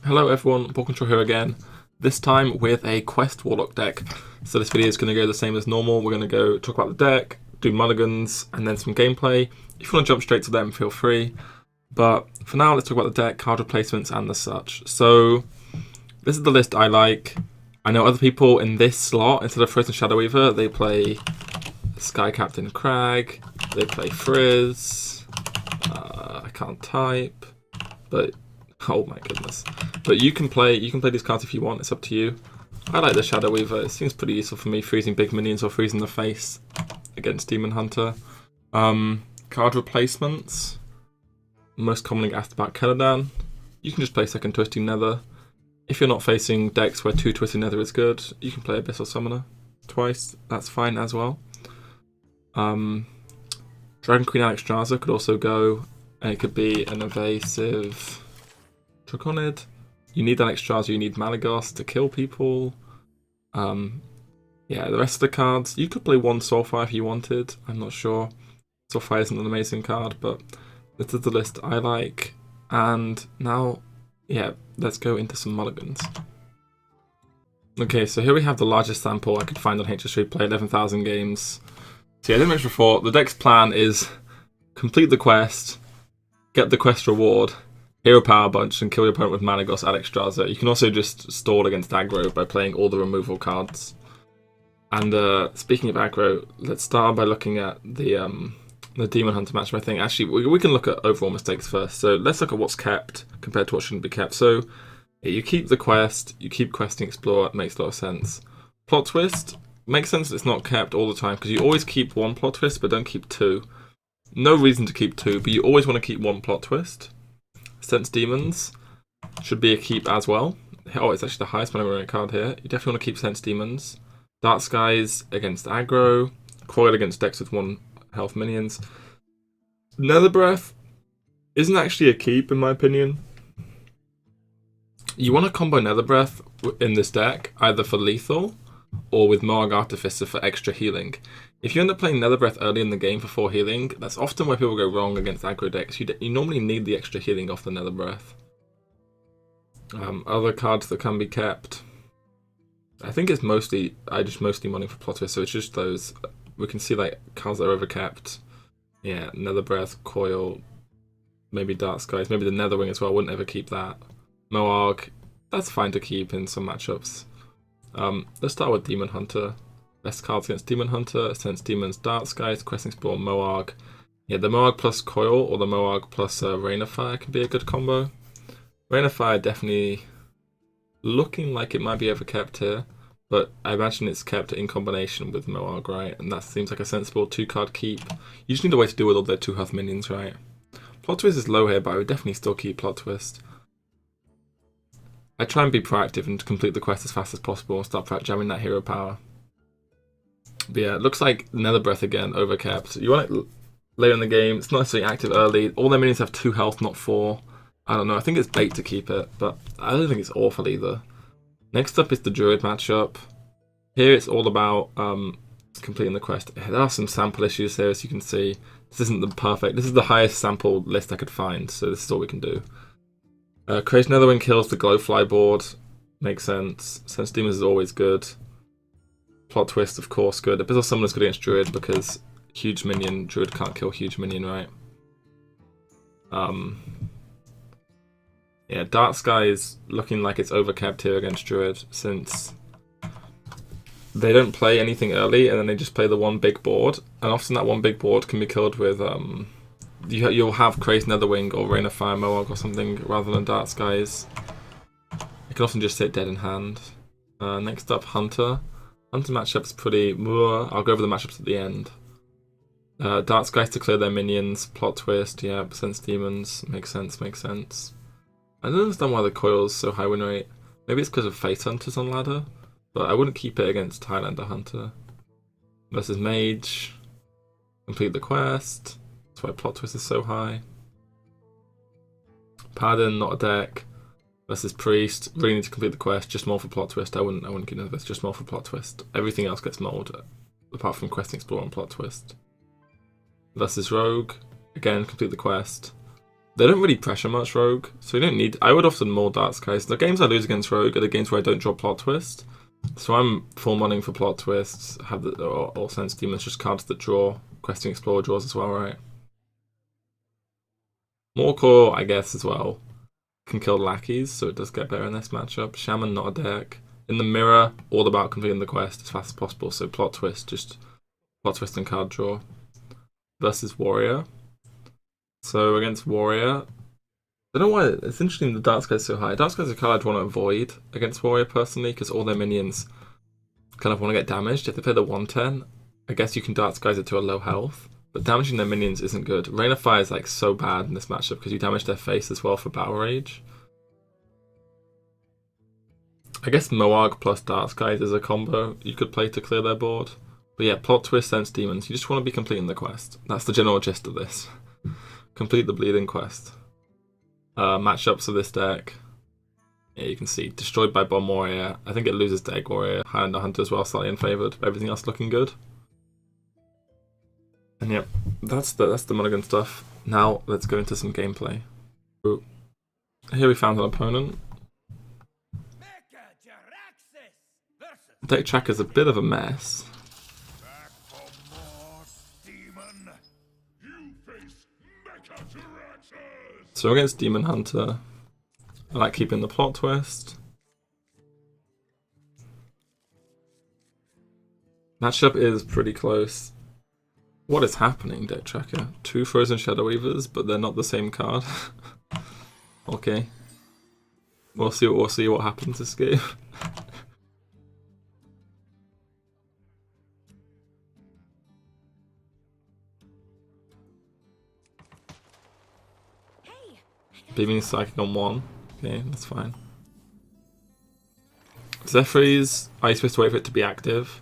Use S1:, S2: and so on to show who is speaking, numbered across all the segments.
S1: Hello everyone, BoarControl here again, this time with a Quest Warlock deck. So this video is going to go the same as normal. We're going to go talk about the deck, do mulligans, and then some gameplay. If you want to jump straight to them, feel free. But for now, let's talk about the deck, card replacements, and the such. So this is the list I like. I know other people in this slot, instead of Frozen Shadow Weaver, they play Sky Captain Crag, they play Frizz, I can't type, but oh my goodness. But you can play these cards if you want, it's up to you. I like the Shadow Weaver, it seems pretty useful for me, freezing big minions or freezing the face against Demon Hunter. Card replacements, most commonly asked about Celadan. You can just play second Twisting Nether. If you're not facing decks where 2 Twisting Nether is good, you can play Abyssal Summoner twice, that's fine as well. Dragon Queen Alexstrasza could also go, and it could be an evasive Draconid. You need Alexstrasza, you need Malygos to kill people. Yeah, the rest of the cards, you could play one Soulfire if you wanted, I'm not sure. Soulfire isn't an amazing card, but this is the list I like. And now, yeah, let's go into some mulligans. Okay, so here we have the largest sample I could find on HS3 Play, 11,000 games. So yeah, I didn't mention before, the deck's plan is complete the quest, get the quest reward, hero power bunch, and kill your opponent with Malygos, Alexstrasza. You can also just stall against aggro by playing all the removal cards. And speaking of aggro, let's start by looking at the Demon Hunter matchup, I think. Actually, we can look at overall mistakes first. So let's look at what's kept compared to what shouldn't be kept. So yeah, you keep the quest, you keep questing Explorer, it makes a lot of sense. Plot twist, makes sense that it's not kept all the time, because you always keep one plot twist, but don't keep two. No reason to keep two, but you always want to keep one plot twist. Sense Demons should be a keep as well. Oh, it's actually the highest mono card here. You definitely want to keep Sense Demons. Dark Skies against aggro. Coil against decks with 1 health minions. Nether Breath isn't actually a keep in my opinion. You want to combo Nether Breath in this deck either for lethal or with Moag Artificer for extra healing. If you end up playing Nether Breath early in the game for 4 healing, that's often where people go wrong against aggro decks. You normally need the extra healing off the Nether Breath. Other cards that can be kept, I think it's mostly, I just mostly money for plot twist, so it's just those. We can see like cards that are overkept. Yeah, Nether Breath, Coil, maybe Dark Skies, maybe the Netherwing as well, I wouldn't ever keep that. Moag, that's fine to keep in some matchups. Let's start with Demon Hunter. Best cards against Demon Hunter, Sense Demons, Dark Skies, Quest Explorer, Moag. Yeah, the Moag plus Coil or the Moag plus Rain of Fire can be a good combo. Rain of Fire definitely looking like it might be overkept here, but I imagine it's kept in combination with Moag, right? And that seems like a sensible 2-card keep. You just need a way to deal with all their 2 health minions, right? Plot Twist is low here, but I would definitely still keep Plot Twist. I try and be proactive and complete the quest as fast as possible and start jamming that hero power. But yeah, it looks like Nether Breath again, overkept. You want it later in the game, it's not necessarily active early. All their minions have 2 health, not 4. I don't know, I think it's bait to keep it, but I don't think it's awful either. Next up is the Druid matchup. Here it's all about completing the quest. There are some sample issues here, as you can see. This isn't the perfect, this is the highest sample list I could find, so this is all we can do. Crazy Netherwing kills the Glowfly board, makes sense. Sense Demons is always good. Plot Twist, of course, good. Abyssal Summoner is good against Druid because huge minion, Druid can't kill huge minion, right? Yeah, Dark Sky is looking like it's overkept here against Druid since they don't play anything early and then they just play the one big board, and often that one big board can be killed with you'll have Crazed Netherwing or Rain of Fire Moag or something rather than Dark Skies. It can often just sit dead in hand. Next up, Hunter. Hunter matchup's pretty. I'll go over the matchups at the end. Dark Skies to clear their minions. Plot Twist, yeah. Sense Demons, makes sense, makes sense. I don't understand why the Coil's so high win rate. Maybe it's because of Face Hunters on ladder, but I wouldn't keep it against Highlander Hunter. Versus Mage. Complete the quest. That's why Plot Twist is so high. Paladin, not a deck. Versus Priest, really need to complete the quest, just more for Plot Twist. I wouldn't get into this, just more for Plot Twist. Everything else gets mold, apart from Questing Explorer and Plot Twist. Versus Rogue, again, complete the quest. They don't really pressure much Rogue, so you don't need... I would often more Dark Skies. The games I lose against Rogue are the games where I don't draw Plot Twist. So I'm full modding for Plot Twists, have the, or Sense Demons, just cards that draw. Questing Explorer draws as well, right? More Core, I guess, as well. Can kill lackeys, so it does get better in this matchup. Shaman, not a deck. In the mirror, all about completing the quest as fast as possible, so Plot Twist, just Plot Twist and card draw. Versus Warrior. So against Warrior, I don't know why, it's interesting the Dark Skies so high. Dark Skies is a card I'd want to avoid against Warrior personally, because all their minions kind of want to get damaged. If they play the 110, I guess you can Dark Skies it to a low health, but damaging their minions isn't good. Rain of Fire is like so bad in this matchup because you damage their face as well for Battle Rage. I guess Moarg plus Dark Skies is a combo you could play to clear their board. But yeah, Plot Twist, Sense Demons, you just want to be completing the quest. That's the general gist of this. Complete the bleeding quest. Matchups of this deck. Yeah, you can see destroyed by Bomb Warrior. I think it loses to Egg Warrior. Highlander Hunter as well, slightly unfavored. Everything else looking good. And yeah, that's the Mulligan stuff. Now let's go into some gameplay. Ooh. Here we found an opponent. Deck tracker's a bit of a mess. So against Demon Hunter, I like keeping the Plot Twist. Matchup is pretty close. What is happening, Deck Tracker? 2 Frozen Shadow Weavers, but they're not the same card. Okay. We'll see what happens this game. Beaming Psychic on 1. Okay, that's fine. Zephyrs, are you supposed to wait for it to be active?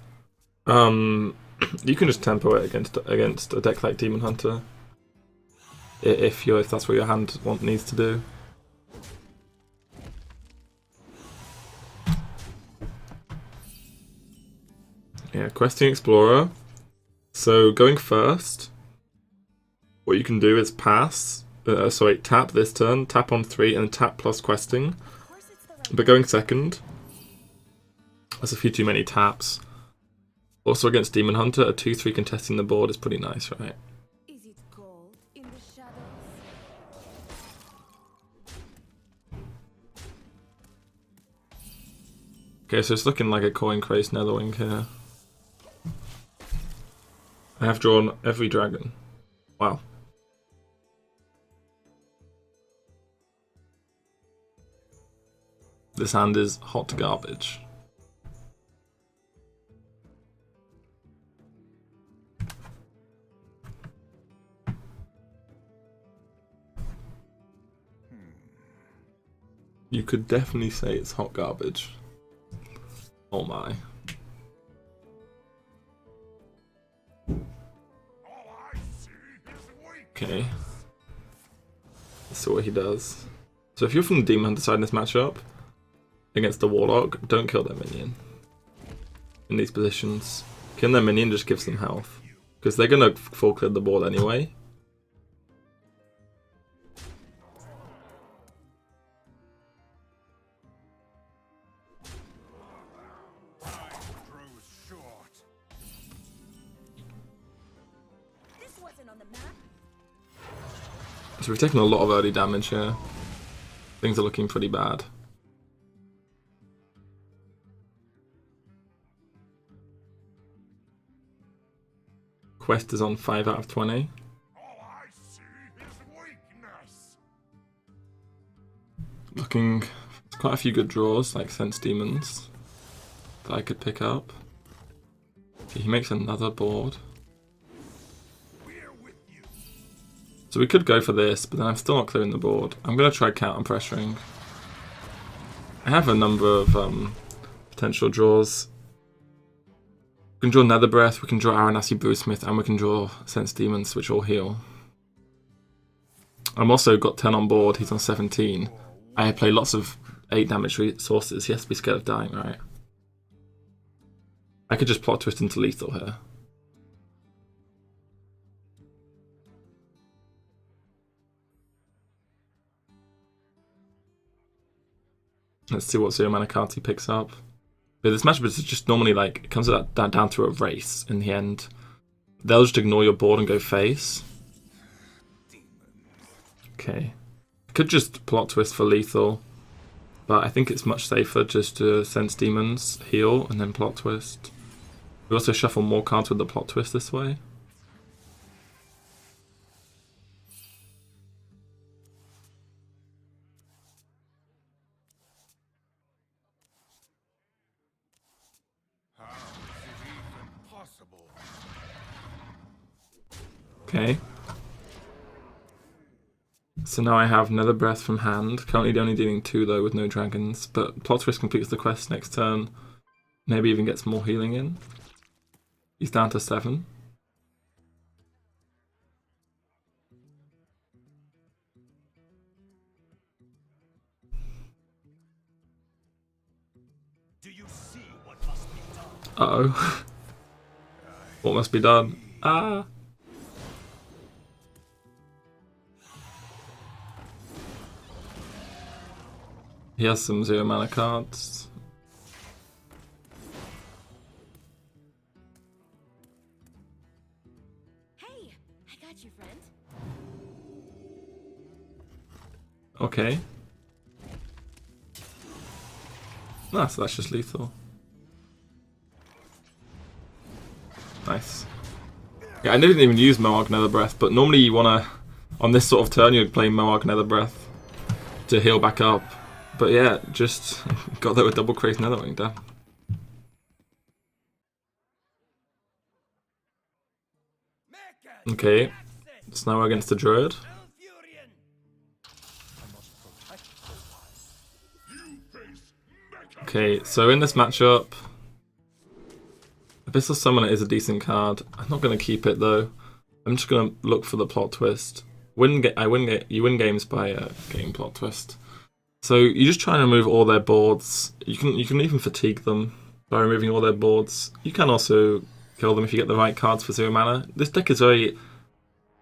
S1: You can just tempo it against a deck like Demon Hunter. If that's what your hand needs to do. Yeah, Questing Explorer. So going first, what you can do is pass. Tap this turn, tap on 3, and tap plus questing. But going second, that's a few too many taps. Also against Demon Hunter, a 2-3 contesting the board is pretty nice, right? Okay, so it's looking like a coin crazed Netherwing here. I have drawn every dragon. Wow. This hand is hot garbage. You could definitely say it's hot garbage. Oh my. Okay. Let's see what he does. So if you're from the Demon Hunter side in this matchup, against the Warlock, don't kill their minion. In these positions. Killing their minion just gives them health. Because they're going to full clear the board anyway. So we've taken a lot of early damage here. Things are looking pretty bad. Quest is on 5 out of 20. Looking, quite a few good draws, like Sense Demons, that I could pick up. Okay, he makes another board. So we could go for this, but then I'm still not clearing the board. I'm going to try counter pressuring. I have a number of potential draws. We can draw Nether Breath, we can draw Aranasi Brewsmith, and we can draw Sense Demons, which all heal. I'm also got 10 on board, he's on 17. I play lots of 8 damage resources, he has to be scared of dying, right? I could just Plot Twist into lethal here. Let's see what zero mana cards he picks up. But this matchup is just normally like, it comes down to a race in the end. They'll just ignore your board and go face. Okay. Could just plot twist for lethal, but I think it's much safer just to sense demons, heal, and then plot twist. We also shuffle more cards with the plot twist this way. Okay. So now I have Nether Breath from hand. Currently only dealing 2 though with no dragons, but plot twist completes the quest next turn. Maybe even gets more healing in. He's down to 7. Uh-oh. What must be done? Ah! He has some 0 mana cards.
S2: Hey, I got you, friend.
S1: Okay. Ah, so that's just lethal. Nice. Yeah, I didn't even use Moarg Nether Breath, but normally you wanna, on this sort of turn, you'd play Moarg Nether Breath to heal back up. But yeah, just got that with double craze Netherwing, damn. Okay, so now we're against the druid. Okay, so in this matchup, Abyssal Summoner is a decent card. I'm not going to keep it though. I'm just going to look for the plot twist. You win games by getting plot twist. So you just try and remove all their boards. You can even fatigue them by removing all their boards. You can also kill them if you get the right cards for 0 mana. This deck is very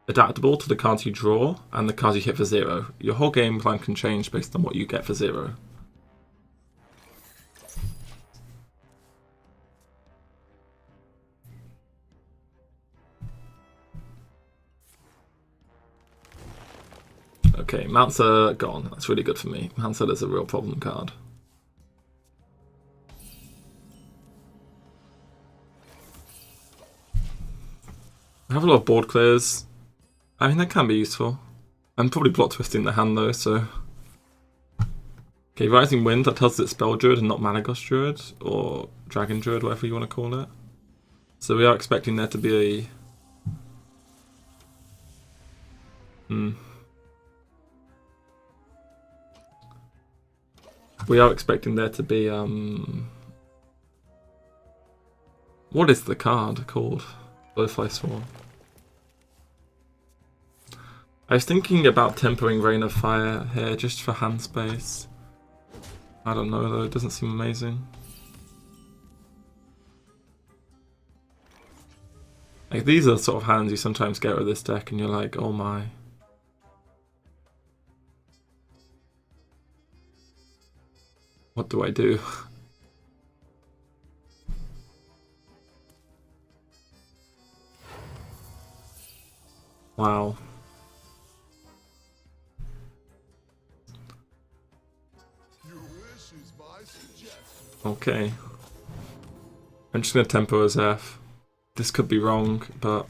S1: adaptable to the cards you draw and the cards you hit for 0. Your whole game plan can change based on what you get for 0. Okay, mounts are gone. That's really good for me. Mounts is a real problem card. I have a lot of board clears. I mean, that can be useful. I'm probably plot twisting the hand though, so... Okay, Rising Wind, that tells us it's Spell Druid and not Malagos Druid, or Dragon Druid, whatever you want to call it. So we are expecting there to be a... We are expecting there to be, what is the card called? Blowfly Swarm. I was thinking about tempering Rain of Fire here, just for hand space. I don't know though, it doesn't seem amazing. Like, these are the sort of hands you sometimes get with this deck and you're like, oh my. What do I do? Wow. Okay. I'm just gonna tempo as F. This could be wrong, but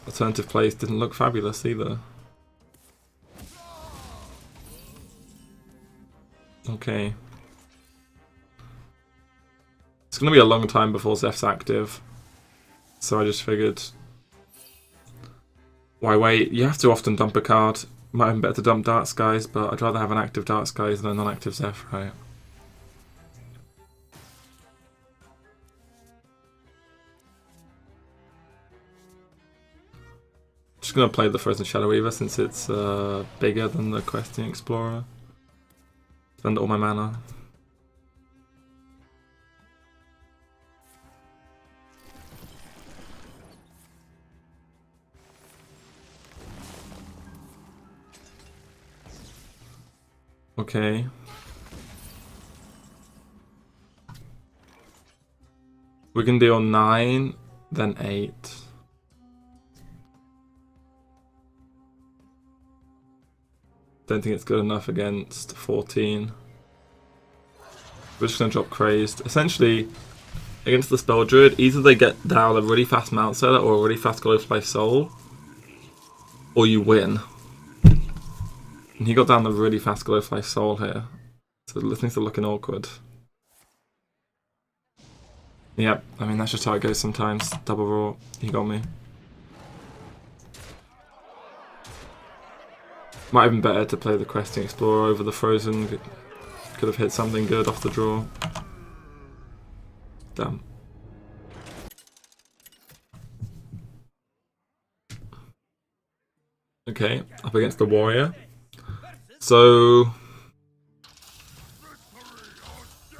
S1: alternative plays didn't look fabulous either. Okay. It's gonna be a long time before Zeph's active, so I just figured, why wait? You have to often dump a card. Might have been better to dump Dark Skies, but I'd rather have an active Dark Skies than a non-active Zeph, right? Just gonna play the Frozen Shadow Weaver since it's bigger than the Questing Explorer. Spend all my mana. Okay. We can deal 9, then 8. Don't think it's good enough against 14. We're just going to drop Crazed. Essentially, against the Spell Druid, either they get down a really fast Mount Seller or a really fast Glowfly Soul, or you win. And he got down the really fast Glowfly Soul here. So things are looking awkward. Yep, I mean that's just how it goes sometimes. Double Raw, he got me. Might have been better to play the Questing Explorer over the Frozen. Could have hit something good off the draw. Damn. Okay, up against the Warrior. So...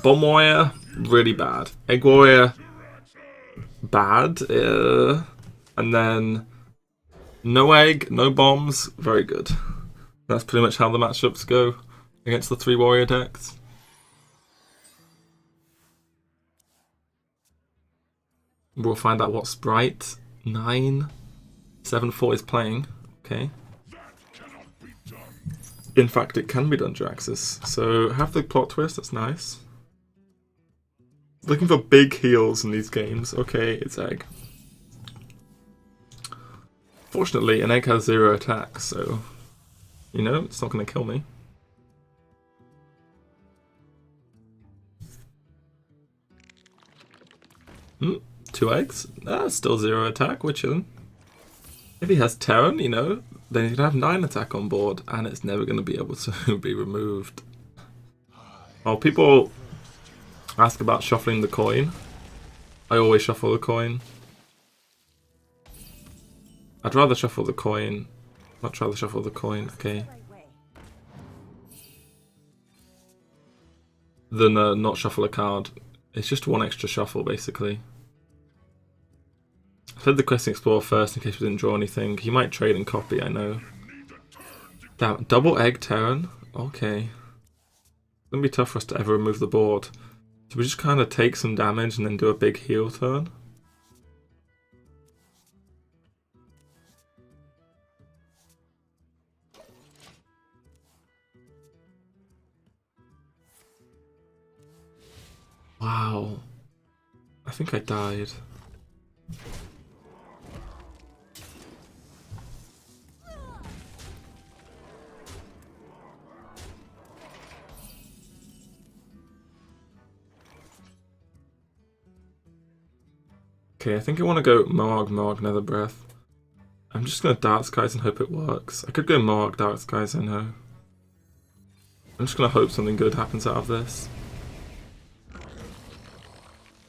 S1: Bomb Warrior, really bad. Egg Warrior, bad. And then no egg, no bombs, very good. That's pretty much how the matchups go against the 3 Warrior decks. We'll find out what Sprite 974 is playing. Okay. In fact, it can be done, Draxus. So have the plot twist, that's nice. Looking for big heals in these games. Okay, it's egg. Fortunately, an egg has 0 attack, so you know, it's not going to kill me. Hmm, 2 eggs? Still 0 attack, we're chilling. If he has Terran, you know, then he's going to have 9 attack on board, and it's never going to be able to be removed. Oh, people ask about shuffling the coin. I always shuffle the coin. I'd rather shuffle the coin. Much rather shuffle the coin, okay. Than not shuffle a card. It's just 1 extra shuffle, basically. I played the Questing Explorer first in case we didn't draw anything. He might trade and copy, I know. Damn, double egg Terran? Okay. It's gonna be tough for us to ever remove the board. So we just kind of take some damage and then do a big heal turn. Wow. I think I died. Okay, I think I want to go Moarg, Nether Breath. I'm just going to Dark Skies and hope it works. I could go Moarg, Dark Skies, I know. I'm just going to hope something good happens out of this.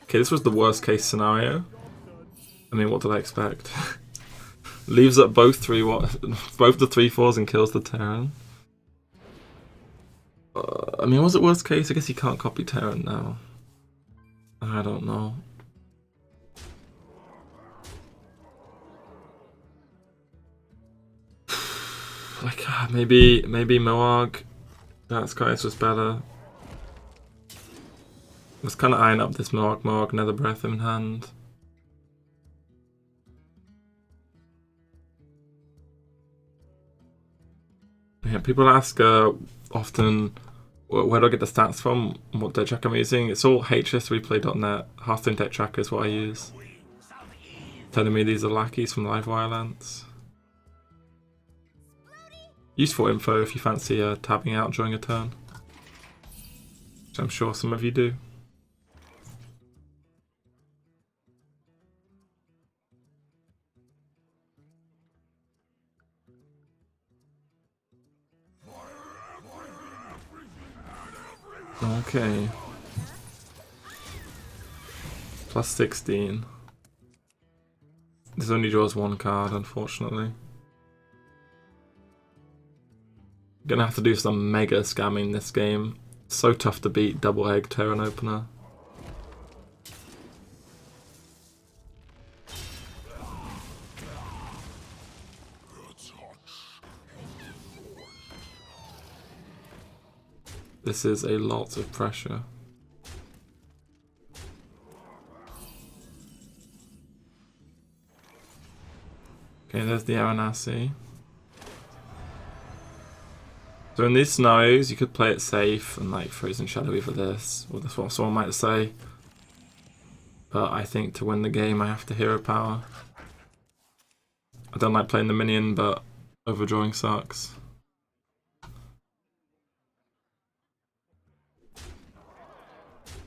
S1: Okay, this was the worst case scenario. I mean, what did I expect? Leaves up both the 3/4s and kills the Terran. I mean, was it worst case? I guess you can't copy Terran now. I don't know. Like, maybe Moarg, Dark Skies was better. Let's kind of iron up this Moarg, Nether Breath in hand. Yeah, people ask often, where do I get the stats from? What deck tracker I'm using? It's all hsreplay.net. Hearthstone deck tracker is what I use. Telling me these are lackeys from Livewire Lance. Useful info if you fancy tabbing out during a turn. Which I'm sure some of you do. Okay. Plus 16. This only draws 1 card, unfortunately. Gonna have to do some mega scamming this game. So tough to beat double egg Terran opener. This is a lot of pressure. Okay, there's the Aranasi. So in these scenarios, you could play it safe and like Frozen Shadowy for this, or that's what someone might say. But I think to win the game, I have to hero power. I don't like playing the minion, but overdrawing sucks.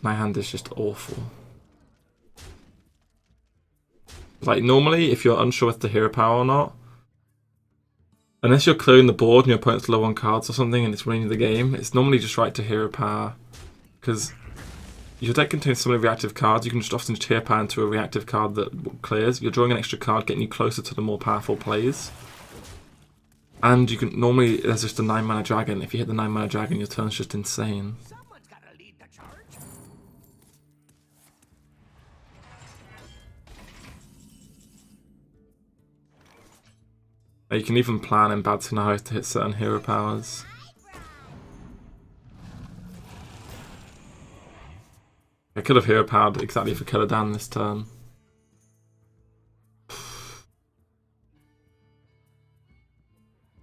S1: My hand is just awful. Like normally, if you're unsure whether to hero power or not, unless you're clearing the board and your opponent's low on cards or something and it's winning the game, it's normally just right to hero power. Because your deck contains so many reactive cards, you can just often just hero power into a reactive card that clears. You're drawing an extra card, getting you closer to the more powerful plays. And you can normally, there's just a 9-mana dragon. If you hit the 9-mana dragon, your turn's just insane. You can even plan in bad scenarios to hit certain hero powers. I could have hero powered exactly for Caladan this turn.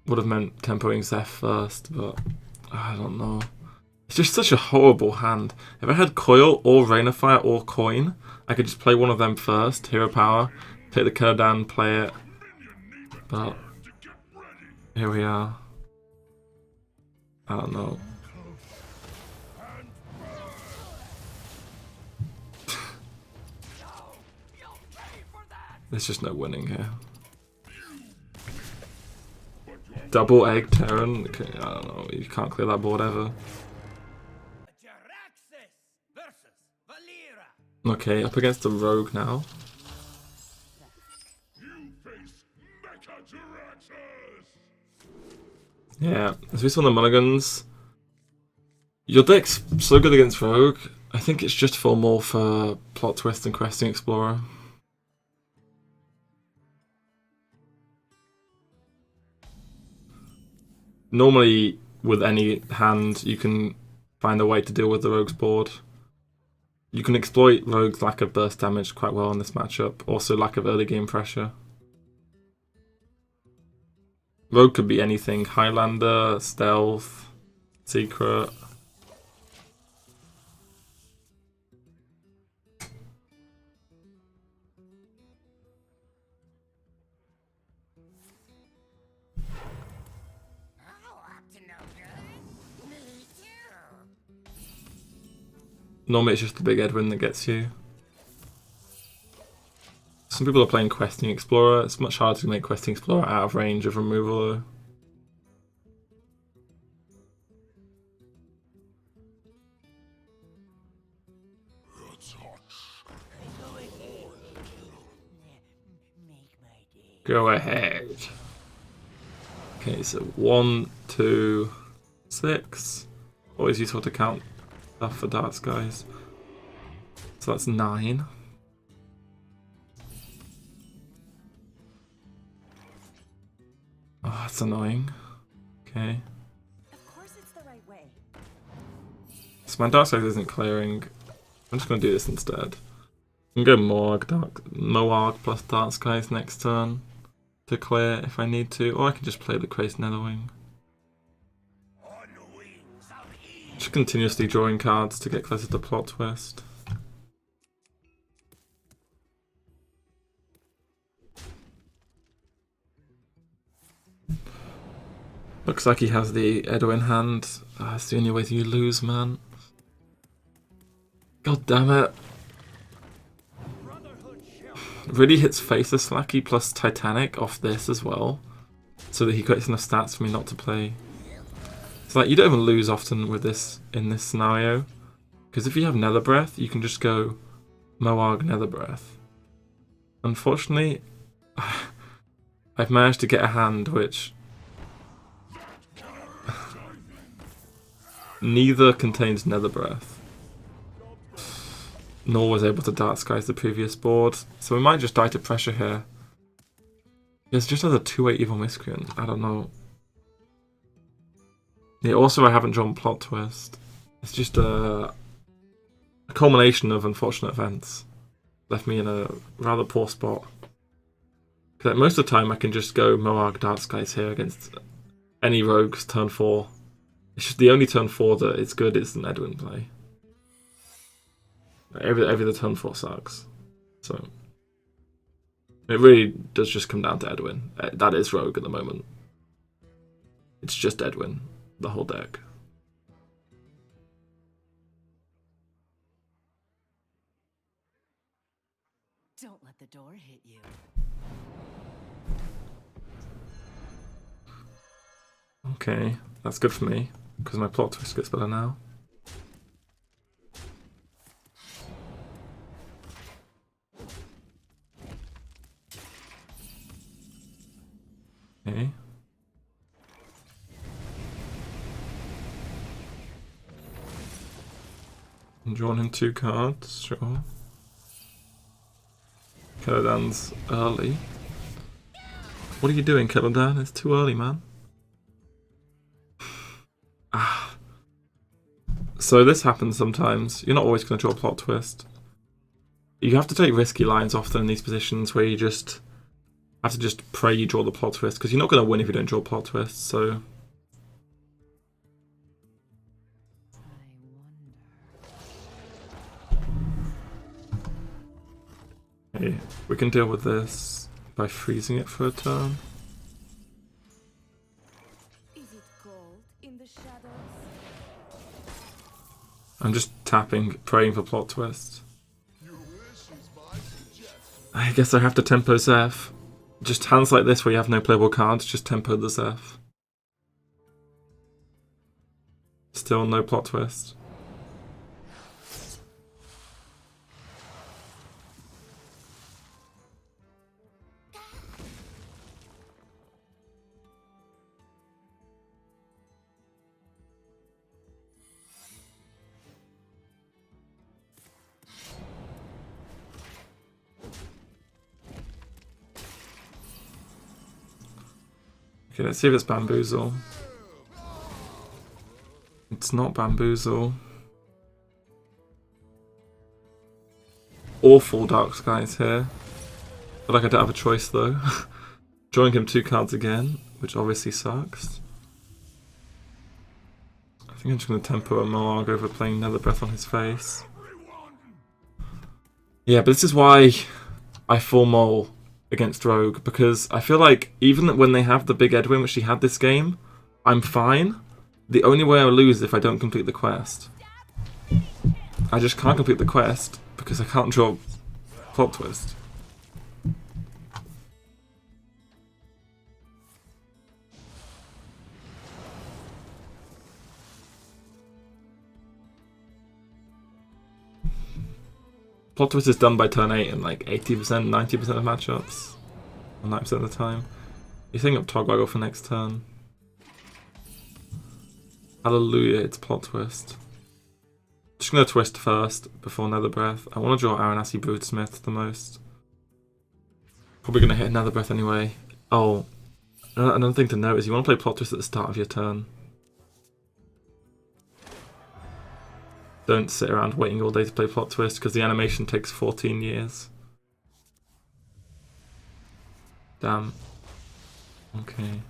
S1: Would have meant tempoing Zeph first, but I don't know. It's just such a horrible hand. If I had Coil or Rain of Fire or Coin, I could just play one of them first, hero power, take the Caladan, play it. But here we are. I don't know. There's just no winning here. Double Egg Terran? Okay, I don't know, you can't clear that board ever. Okay, up against the Rogue now. Yeah, as we saw in the Mulligans, your deck's so good against Rogue, I think it's just full more for Plot Twist and Questing Explorer. Normally, with any hand, you can find a way to deal with the Rogue's board. You can exploit Rogue's lack of burst damage quite well in this matchup, also lack of early game pressure. Rogue could be anything, Highlander, Stealth, Secret. Normally it's just the big Edwin that gets you. Some people are playing Questing Explorer. It's much harder to make Questing Explorer out of range of removal though. Go ahead. Okay, so 1, 2, 6. Always useful to count stuff for darts, guys. So that's 9. Oh, that's annoying. Okay.
S2: Of course it's the right way.
S1: So my dark side isn't clearing. I'm just gonna do this instead. I can go Moarg plus Dark Skies next turn to clear if I need to, or I can just play the Crazed Netherwing. Just continuously drawing cards to get closer to Plot Twist. Looks like he has the Edo in hand. That's the only way you lose, man. God damn it. Really hits Faceless Lackey plus Titanic off this as well, so that he gets enough stats for me not to play. It's like you don't even lose often with this in this scenario, because if you have Nether Breath, you can just go Moarg Nether Breath. Unfortunately, I've managed to get a hand which neither contains Nether Breath, nor was able to Dark Skies the previous board, so we might just die to pressure here. It's just as a 2-8 Evil Miscreant, I don't know. Yeah, also I haven't drawn Plot Twist. It's just a culmination of unfortunate events. Left me in a rather poor spot. Like, most of the time I can just go Moarg Dark Skies here against any rogues turn 4. It's just the only turn 4 that is good is an Edwin play. Every other turn 4 sucks. So it really does just come down to Edwin. That is rogue at the moment. It's just Edwin, the whole deck.
S2: Don't let the door hit you.
S1: Okay, that's good for me, because my plot twist gets better now. Okay. I'm drawing him 2 cards, sure. Kelodan's early. What are you doing, Kelodan? It's too early, man. So this happens sometimes. You're not always going to draw a plot twist. You have to take risky lines often in these positions where you just have to just pray you draw the plot twist, because you're not going to win if you don't draw plot twists, so... Okay, we can deal with this by freezing it for a turn.
S2: Is it cold in the shadows?
S1: I'm just tapping, praying for plot twist. I guess I have to tempo Zeph. Just hands like this where you have no playable cards, just tempo the Zeph. Still no plot twist. Okay, let's see if it's Bamboozle. It's not Bamboozle. Awful Dark Skies here. Feel like I don't have a choice though. Drawing him 2 cards again, which obviously sucks. I think I'm just going to tempo a Moarg over playing Nether Breath on his face. Yeah, but this is why I full mole against Rogue, because I feel like even when they have the big Edwin, which he had this game, I'm fine. The only way I'll lose is if I don't complete the quest. I just can't complete the quest because I can't draw plot twist. Plot twist is done by turn 8 in like 80%, 90% of matchups. Or 90% of the time. You think up Togwaggle for next turn. Hallelujah, it's plot twist. Just gonna twist first before Nether Breath. I want to draw Aranasi Broodsmith the most. Probably gonna hit Nether Breath anyway. Oh, another thing to note is you want to play plot twist at the start of your turn. Don't sit around waiting all day to play plot twist because the animation takes 14 years. Damn. Okay.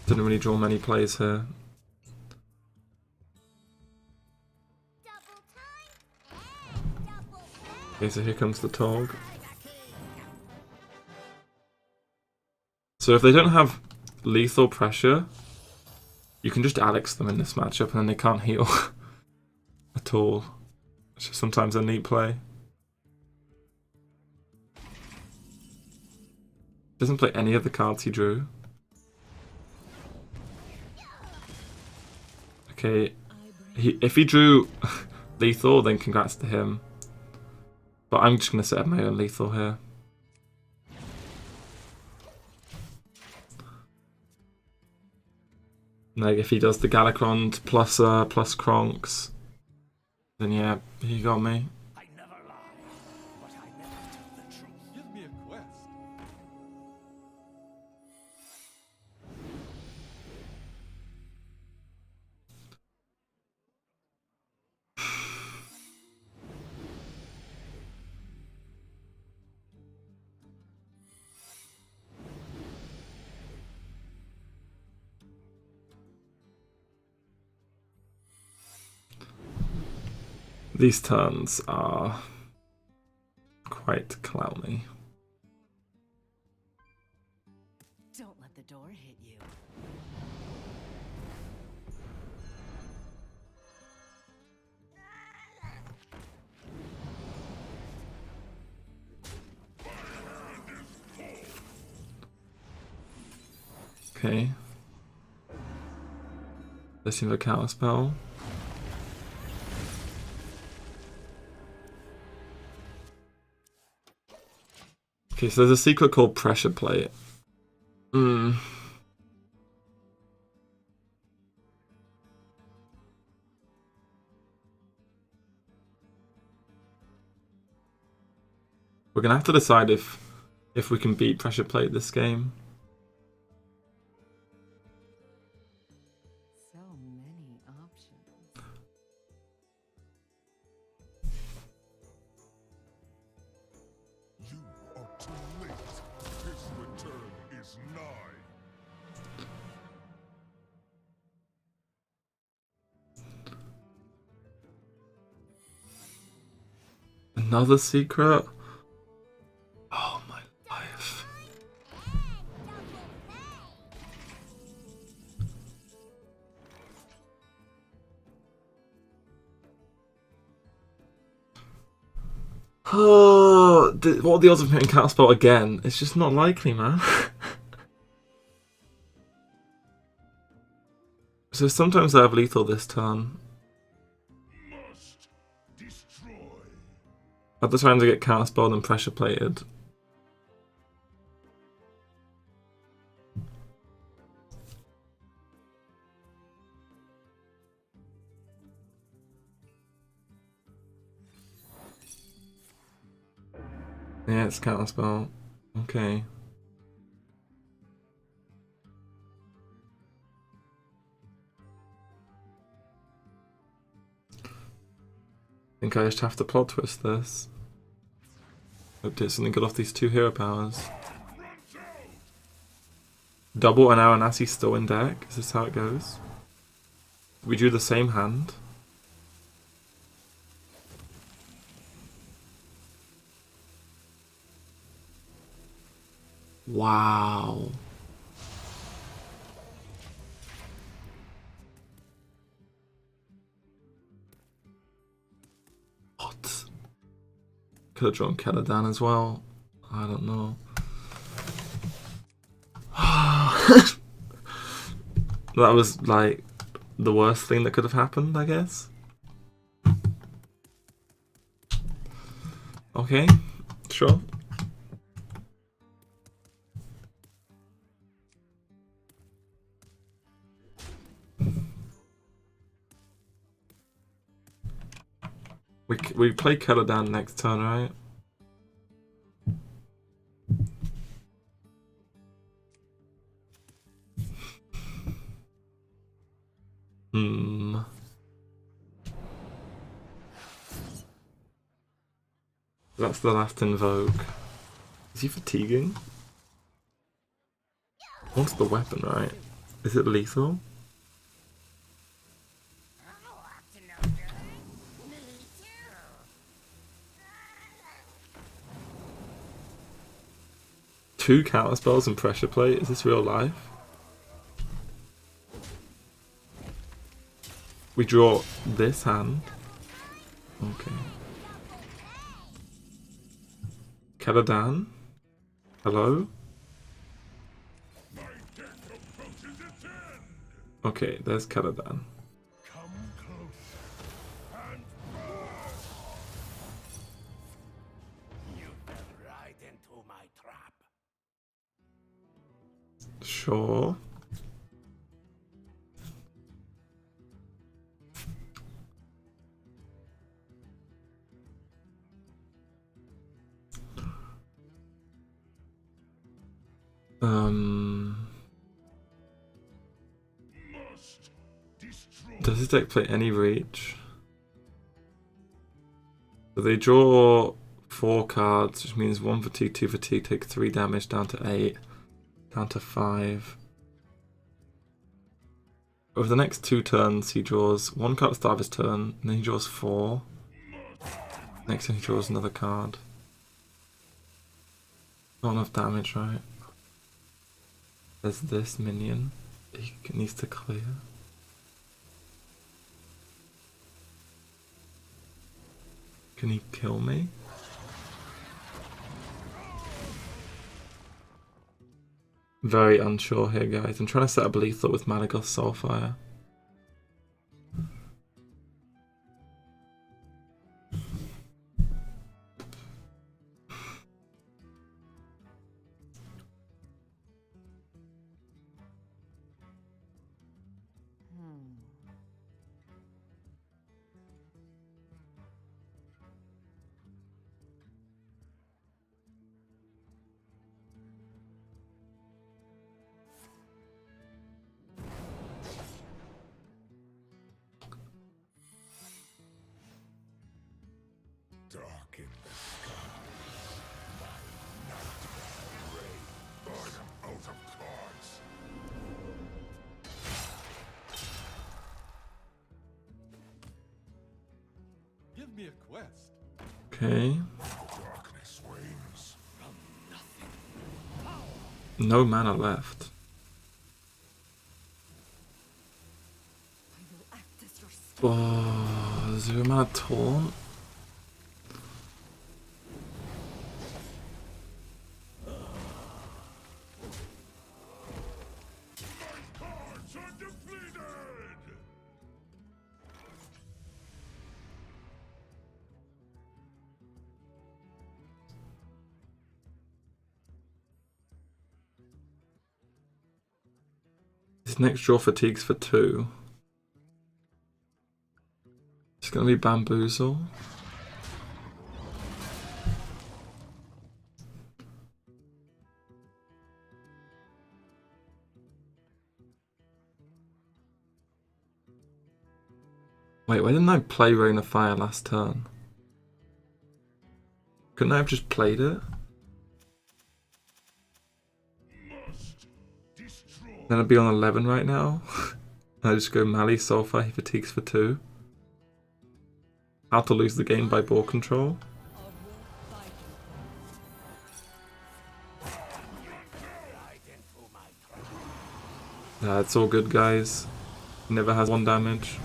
S1: Didn't really draw many plays here. Okay, so here comes the Tog. So if they don't have lethal pressure, you can just Alex them in this matchup and then they can't heal at all. It's just sometimes a neat play. Doesn't play any of the cards he drew. Okay, if he drew lethal, then congrats to him. But I'm just going to set up my own lethal here. Like if he does the Galacrond plus Kronks, then yeah, he got me.
S3: I never lie, but I never tell the truth. Give me a quest.
S1: These turns are quite clowny.
S2: Don't let the door hit you.
S1: Okay. This seems a counter spell. Okay, so there's a secret called Pressure Plate. We're gonna have to decide if we can beat Pressure Plate this game.
S2: So many options.
S3: You are too late. His return is nigh.
S1: Another secret? Oh my life. Oh, what are the odds of hitting counterspell again? It's just not likely, man. So sometimes I have lethal this turn.
S3: Must destroy.
S1: Other times I get counterspelled and pressure plated. Yeah, it's counterspell. Okay. I think I just have to plot twist this. Hope to get something good off these two hero powers. Double and Aranasi still in deck. Is this how it goes? We drew the same hand. Wow. What? Could have drawn Caladan as well. I don't know. That was like the worst thing that could have happened, I guess. Okay, sure. We play Caladan next turn, right? That's the last invoke. Is he fatiguing? What's the weapon, right? Is it lethal? Two counterspells and pressure plate? Is this real life? We draw this hand. Okay. Caladan? Hello? Okay, there's Caladan.
S3: Come close and you fell right into my trap.
S1: Sure.
S3: Must destroy.
S1: Does this deck play any reach? So they draw 4 cards, which means 1 fatigue, 2 fatigue, take 3 damage down to 8, down to 5. Over the next 2 turns, he draws 1 card at the start of his turn, and then he draws 4. Next time he draws another card. Not enough damage, right? There's this minion he needs to clear. Can he kill me? Very unsure here, guys. I'm trying to set up lethal with Malagoth Soulfire.
S3: Dark in the sky. My nightmare ray. Burn them out of cards.
S4: Give me a quest.
S1: Okay.
S3: Darkness wanes.
S1: No mana left.
S2: I will act as your spirit.
S1: Oh, 0 mana taunt.
S3: Cards are depleted!
S1: His next draw fatigues for 2. It's gonna be Bamboozle. Wait, why didn't I play Rain of Fire last turn? Couldn't I have just played it?
S3: Must destroy.
S1: Then I'd be on 11 right now. And I just go Mali, Soulfire, he fatigues for 2. How to lose the game by BoarControl. It's all good, guys. Never has 1 damage.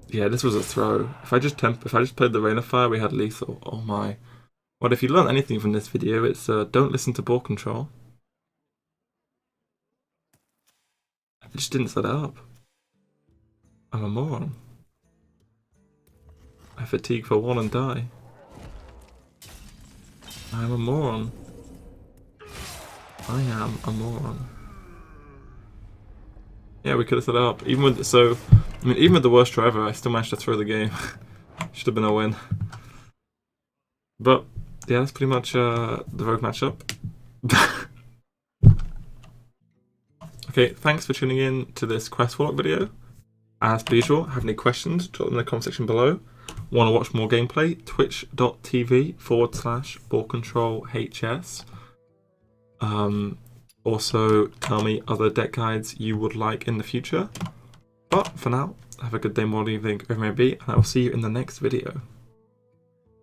S1: Yeah, this was a throw. If I just played the Rain of Fire, we had lethal. Oh my. Well, if you learned anything from this video, it's don't listen to BoarControl. I just didn't set it up. I'm a moron. I fatigue for 1 and die. I'm a moron. I am a moron. Yeah, we could have set it up. Even with even with the worst try ever, I still managed to throw the game. Should have been a win. But yeah, that's pretty much the rogue matchup. Okay, thanks for tuning in to this Quest Warlock video. As per usual, have any questions, drop them in the comment section below. Want to watch more gameplay? Twitch.tv/BoarControlHS. Also, tell me other deck guides you would like in the future. But for now, have a good day, morning, evening, wherever it may be, and I will see you in the next video.